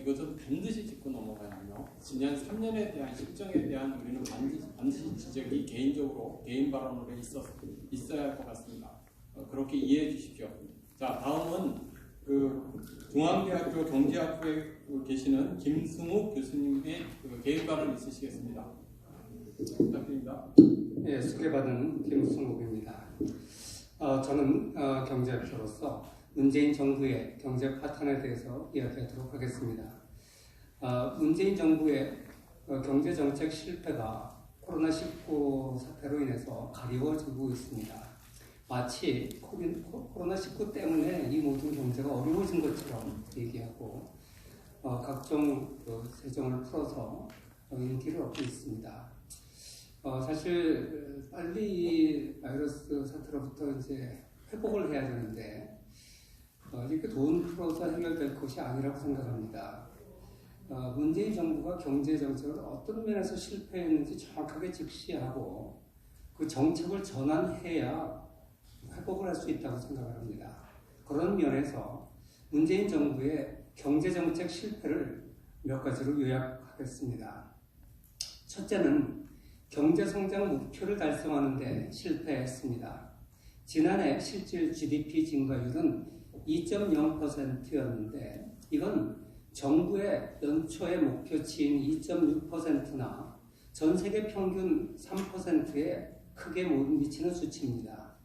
이것은 반드시 짚고 넘어가야 하며 지난 3년에 대한 실정에 대한 우리는 반드시 지적이 개인적으로 개인 발언으로 있어야 할 것 같습니다. 그렇게 이해해 주십시오. 자, 다음은 중앙대학교 경제학부에 계시는 김승욱 교수님의 개인 발언 있으시겠습니다. 부탁드립니다. 네, 소개받은 김승욱입니다. 저는 경제학자로서 문재인 정부의 경제 파탄에 대해서 이야기하도록 하겠습니다. 문재인 정부의 경제정책 실패가 코로나19 사태로 인해서 가리워지고 있습니다. 마치 코로나19 때문에 이 모든 경제가 어려워진 것처럼 얘기하고 각종 재정을 풀어서 인기를 얻고 있습니다. 사실 빨리 이 바이러스 사태로부터 이제 회복을 해야 되는데 이렇게 돈 풀어서 해결될 것이 아니라고 생각합니다. 문재인 정부가 경제 정책을 어떤 면에서 실패했는지 정확하게 직시하고 그 정책을 전환해야 회복을 할 수 있다고 생각을 합니다. 그런 면에서 문재인 정부의 경제 정책 실패를 몇 가지로 요약하겠습니다. 첫째는 경제 성장 목표를 달성하는 데 실패했습니다. 지난해 실질 GDP 증가율은 2.0%였는데 이건 정부의 연초의 목표치인 2.6%나 전 세계 평균 3%에 크게 못 미치는 수치입니다.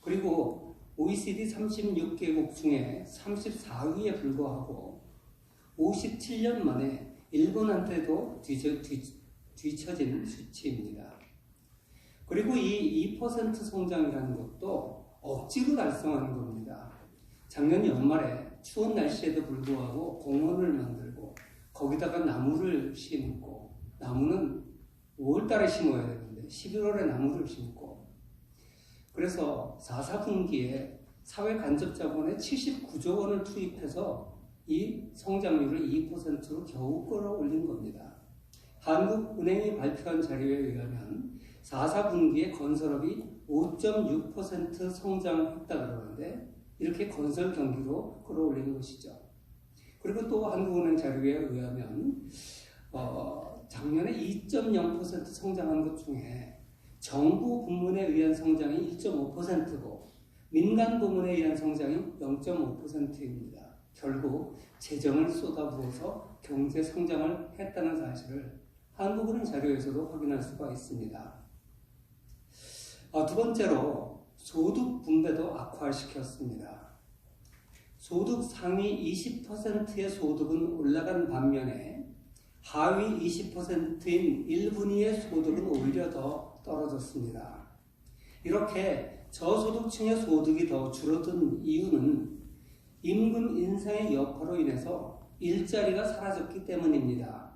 그리고 OECD 36개국 중에 34위에 불과하고 57년 만에 일본한테도 뒤처진 수치입니다. 그리고 이 2% 성장이라는 것도 억지로 달성하는 겁니다. 작년 연말에 추운 날씨에도 불구하고 공원을 만들고 거기다가 나무를 심고, 나무는 5월달에 심어야 되는데 11월에 나무를 심고, 그래서 4분기에 사회 간접 자본에 79조 원을 투입해서 이 성장률을 2%로 겨우 끌어올린 겁니다. 한국은행이 발표한 자료에 의하면 4분기에 건설업이 5.6% 성장했다 그러는데 이렇게 건설 경기로 끌어올리는 것이죠. 그리고 또 한국은행 자료에 의하면 작년에 2.0% 성장한 것 중에 정부 부문에 의한 성장이 1.5%고 민간 부문에 의한 성장이 0.5%입니다. 결국 재정을 쏟아부어서 경제 성장을 했다는 사실을 한국은행 자료에서도 확인할 수가 있습니다. 두 번째로 소득 분배도 악화시켰습니다. 소득 상위 20%의 소득은 올라간 반면에 하위 20%인 1분위의 소득은 오히려 더 떨어졌습니다. 이렇게 저소득층의 소득이 더 줄어든 이유는 임금 인상의 여파로 인해서 일자리가 사라졌기 때문입니다.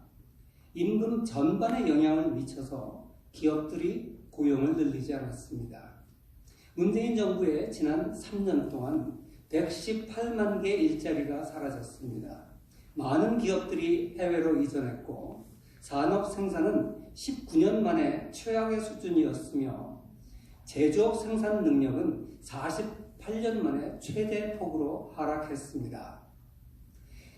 임금 전반에 영향을 미쳐서 기업들이 고용을 늘리지 않았습니다. 문재인 정부의 지난 3년 동안 118만 개의 일자리가 사라졌습니다. 많은 기업들이 해외로 이전했고 산업 생산은 19년 만에 최악의 수준이었으며 제조업 생산 능력은 48년 만에 최대 폭으로 하락했습니다.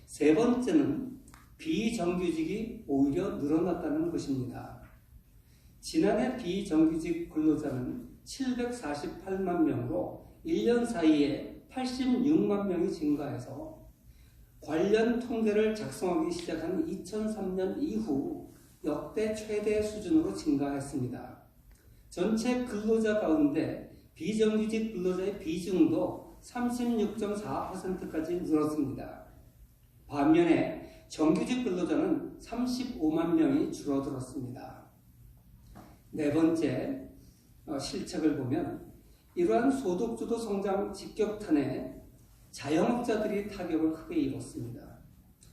세 번째는 비정규직이 오히려 늘어났다는 것입니다. 지난해 비정규직 근로자는 748만 명으로 1년 사이에 86만 명이 증가해서 관련 통계를 작성하기 시작한 2003년 이후 역대 최대 수준으로 증가했습니다. 전체 근로자 가운데 비정규직 근로자의 비중도 36.4%까지 늘었습니다. 반면에 정규직 근로자는 35만 명이 줄어들었습니다. 네 번째 실책을 보면 이러한 소득주도 성장 직격탄에 자영업자들이 타격을 크게 입었습니다.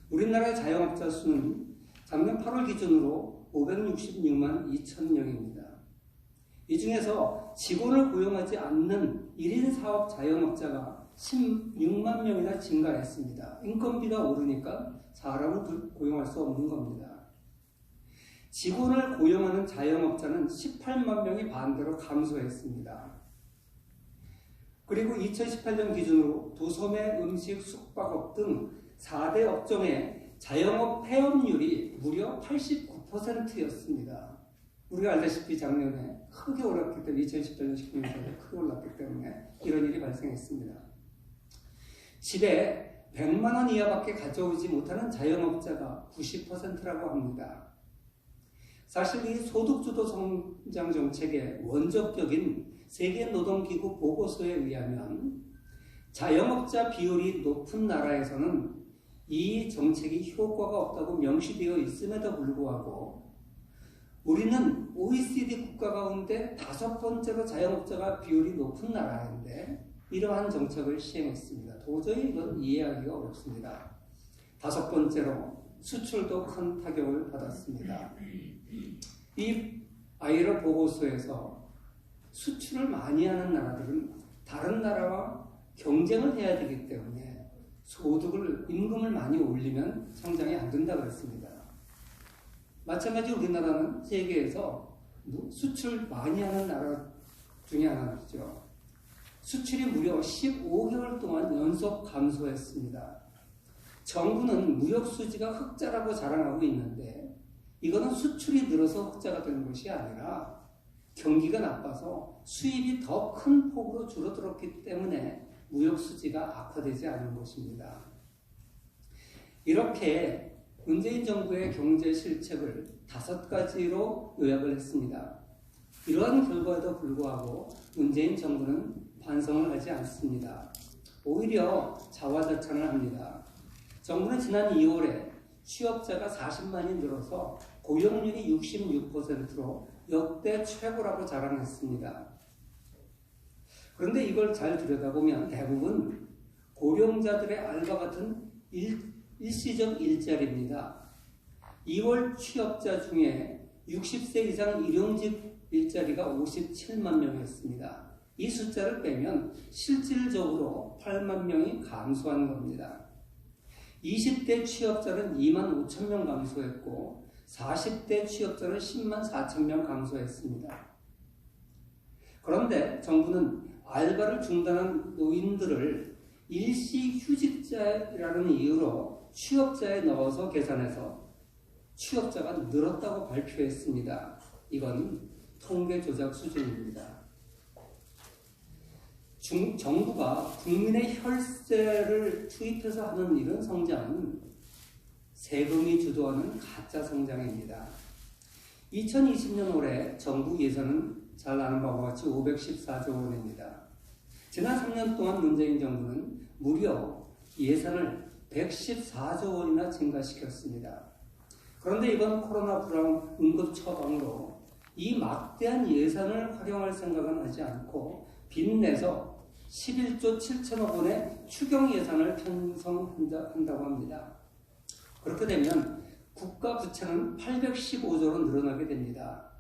우리나라의 자영업자 수는 작년 8월 기준으로 566만 2천 명입니다. 이 중에서 직원을 고용하지 않는 1인 사업 자영업자가 16만 명이나 증가했습니다. 인건비가 오르니까 사람을 고용할 수 없는 겁니다. 직원을 고용하는 자영업자는 18만 명이 반대로 감소했습니다. 그리고 2018년 기준으로 도소매, 음식, 숙박업 등 4대 업종에 자영업 폐업률이 무려 89%였습니다. 우리가 알다시피 작년에 크게 올랐기 때문에 2018년 19년에 크게 올랐기 때문에 이런 일이 발생했습니다. 집에 100만 원 이하밖에 가져오지 못하는 자영업자가 90%라고 합니다. 사실 이 소득주도 성장 정책의 원조격인 세계노동기구 보고서에 의하면 자영업자 비율이 높은 나라에서는 이 정책이 효과가 없다고 명시되어 있음에도 불구하고 우리는 OECD 국가 가운데 5번째로 자영업자가 비율이 높은 나라인데 이러한 정책을 시행했습니다. 도저히 이건 이해하기가 어렵습니다. 5번째로 수출도 큰 타격을 받았습니다. 이 아이러 보고서에서 수출을 많이 하는 나라들은 다른 나라와 경쟁을 해야 되기 때문에 소득을, 임금을 많이 올리면 성장이 안 된다고 했습니다. 마찬가지로 우리나라는 세계에서 수출 많이 하는 나라 중에 하나죠. 수출이 무려 15개월 동안 연속 감소했습니다. 정부는 무역 수지가 흑자라고 자랑하고 있는데 이거는 수출이 늘어서 흑자가 되는 것이 아니라 경기가 나빠서 수입이 더 큰 폭으로 줄어들었기 때문에 무역 수지가 악화되지 않은 것입니다. 이렇게 문재인 정부의 경제 실책을 5가지로 요약을 했습니다. 이러한 결과에도 불구하고 문재인 정부는 반성을 하지 않습니다. 오히려 자화자찬을 합니다. 정부는 지난 2월에 취업자가 40만이 늘어서 고용률이 66%로 역대 최고라고 자랑했습니다. 그런데 이걸 잘 들여다보면 대부분 고령자들의 알바 같은 일시적 일자리입니다. 2월 취업자 중에 60세 이상 일용직 일자리가 57만 명이었습니다. 이 숫자를 빼면 실질적으로 8만 명이 감소한 겁니다. 20대 취업자는 2만 5천 명 감소했고 40대 취업자는 10만 4천 명 감소했습니다. 그런데 정부는 알바를 중단한 노인들을 일시휴직자라는 이유로 취업자에 넣어서 계산해서 취업자가 늘었다고 발표했습니다. 이건 통계 조작 수준입니다. 정부가 국민의 혈세를 투입해서 하는 이런 성장은 세금이 주도하는 가짜 성장입니다. 2020년 올해 정부 예산은 잘 아는 바와 같이 514조 원입니다. 지난 3년 동안 문재인 정부는 무려 예산을 114조 원이나 증가시켰습니다. 그런데 이번 코로나 불황 응급 처방으로 이 막대한 예산을 활용할 생각은 하지 않고 빚내서 11조 7천억 원의 추경 예산을 편성한다고 합니다. 그렇게 되면 국가 부채는 815조로 늘어나게 됩니다.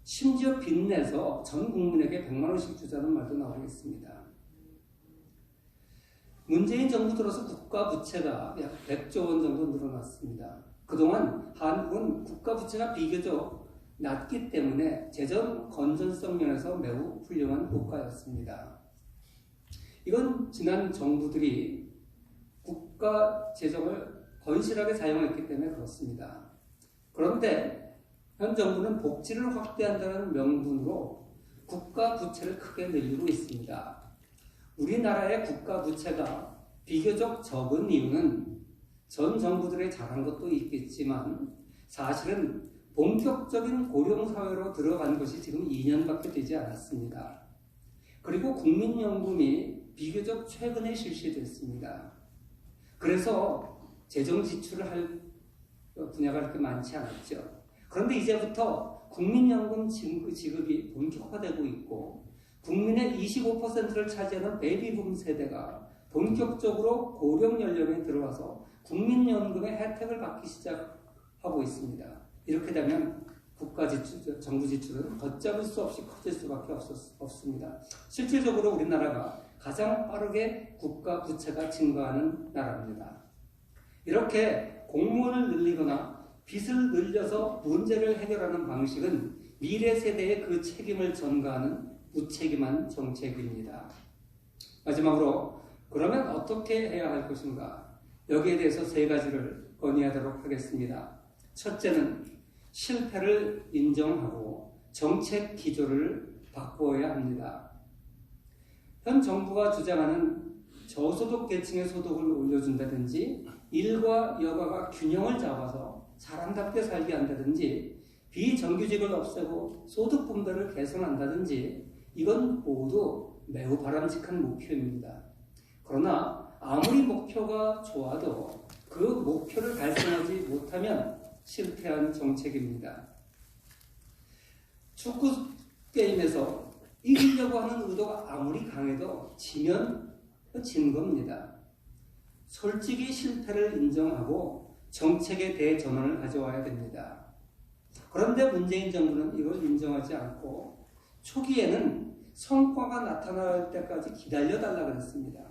심지어 빚내서 전 국민에게 100만 원씩 주자는 말도 나오고 있습니다. 문재인 정부 들어서 국가 부채가 약 100조 원 정도 늘어났습니다. 그동안 한국은 국가 부채가 비교적 낮기 때문에 재정 건전성 면에서 매우 훌륭한 국가였습니다. 이건 지난 정부들이 국가 재정을 건실하게 사용했기 때문에 그렇습니다. 그런데 현 정부는 복지를 확대한다는 명분으로 국가 부채를 크게 늘리고 있습니다. 우리나라의 국가 부채가 비교적 적은 이유는 전 정부들의 잘한 것도 있겠지만 사실은 본격적인 고령사회로 들어간 것이 지금 2년밖에 되지 않았습니다. 그리고 국민연금이 비교적 최근에 실시됐습니다. 그래서 재정 지출을 할 분야가 그렇게 많지 않았죠. 그런데 이제부터 국민연금 지급이 본격화되고 있고 국민의 25%를 차지하는 베이비붐 세대가 본격적으로 고령 연령에 들어와서 국민연금의 혜택을 받기 시작하고 있습니다. 이렇게 되면 국가 지출, 정부 지출은 걷잡을 수 없이 커질 수밖에 없습니다. 실질적으로 우리나라가 가장 빠르게 국가 부채가 증가하는 나라입니다. 이렇게 공무원을 늘리거나 빚을 늘려서 문제를 해결하는 방식은 미래 세대의 그 책임을 전가하는 무책임한 정책입니다. 마지막으로 그러면 어떻게 해야 할 것인가? 여기에 대해서 3가지를 건의하도록 하겠습니다. 첫째는 실패를 인정하고 정책 기조를 바꾸어야 합니다. 현 정부가 주장하는 저소득 계층의 소득을 올려준다든지 일과 여가가 균형을 잡아서 사람답게 살게 한다든지 비정규직을 없애고 소득 분배를 개선한다든지 이건 모두 매우 바람직한 목표입니다. 그러나 아무리 목표가 좋아도 그 목표를 달성하지 못하면 실패한 정책입니다. 축구 게임에서 이기려고 하는 의도가 아무리 강해도 지면 진 겁니다. 솔직히 실패를 인정하고 정책에 대해 전환을 가져와야 됩니다. 그런데 문재인 정부는 이걸 인정하지 않고 초기에는 성과가 나타날 때까지 기다려달라 그랬습니다.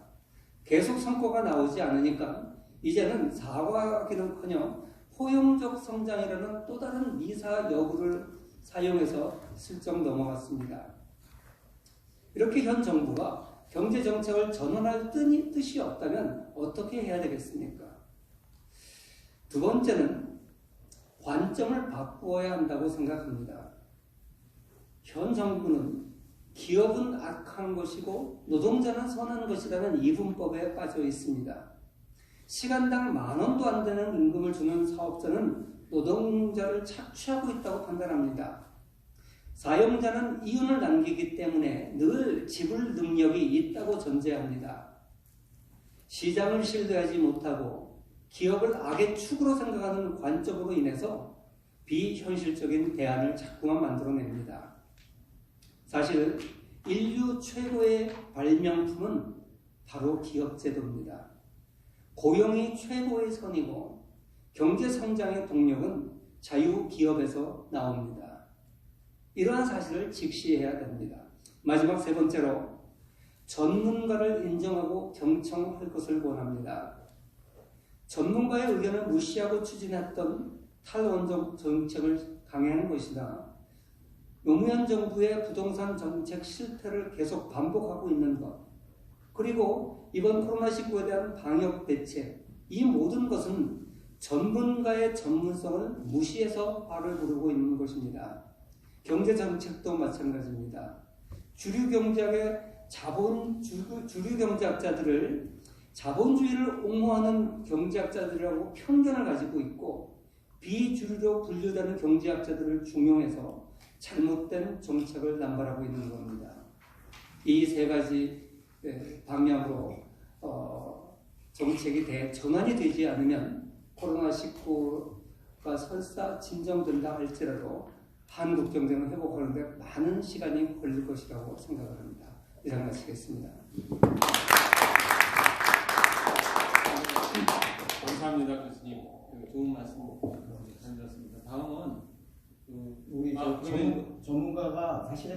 계속 성과가 나오지 않으니까 이제는 사과하기는커녕 포용적 성장이라는 또 다른 미사 여구를 사용해서 슬쩍 넘어갔습니다. 이렇게 현 정부가 경제 정책을 전환할 뜻이 없다면 어떻게 해야 되겠습니까? 두 번째는 관점을 바꾸어야 한다고 생각합니다. 현 정부는 기업은 악한 것이고 노동자는 선한 것이라는 이분법에 빠져 있습니다. 시간당 10,000원도 안 되는 임금을 주는 사업자는 노동자를 착취하고 있다고 판단합니다. 사용자는 이윤을 남기기 때문에 늘 지불 능력이 있다고 전제합니다. 시장을 신뢰하지 못하고 기업을 악의 축으로 생각하는 관점으로 인해서 비현실적인 대안을 자꾸만 만들어냅니다. 사실 인류 최고의 발명품은 바로 기업제도입니다. 고용이 최고의 선이고 경제 성장의 동력은 자유기업에서 나옵니다. 이러한 사실을 직시해야 됩니다. 마지막 세 번째로 전문가를 인정하고 경청할 것을 원합니다. 전문가의 의견을 무시하고 추진했던 탈원전 정책을 강행한 것이나 노무현 정부의 부동산 정책 실패를 계속 반복하고 있는 것, 그리고 이번 코로나19에 대한 방역 대책, 이 모든 것은 전문가의 전문성을 무시해서 화를 부르고 있는 것입니다. 경제 정책도 마찬가지입니다. 주류 경제학자들을 자본주의를 옹호하는 경제학자들이라고 편견을 가지고 있고 비주류로 분류되는 경제학자들을 중용해서 잘못된 정책을 남발하고 있는 겁니다. 이 세 가지 방향으로 정책이 전환이 되지 않으면 코로나19가 설사 진정된다 할지라도 한국 경제는 회복하는데 많은 시간이 걸릴 것이라고 생각을 합니다. 이상 마치겠습니다. 감사합니다, 교수님. 좋은 말씀 잘 들었습니다. 다음은 우리 전문가가 사실은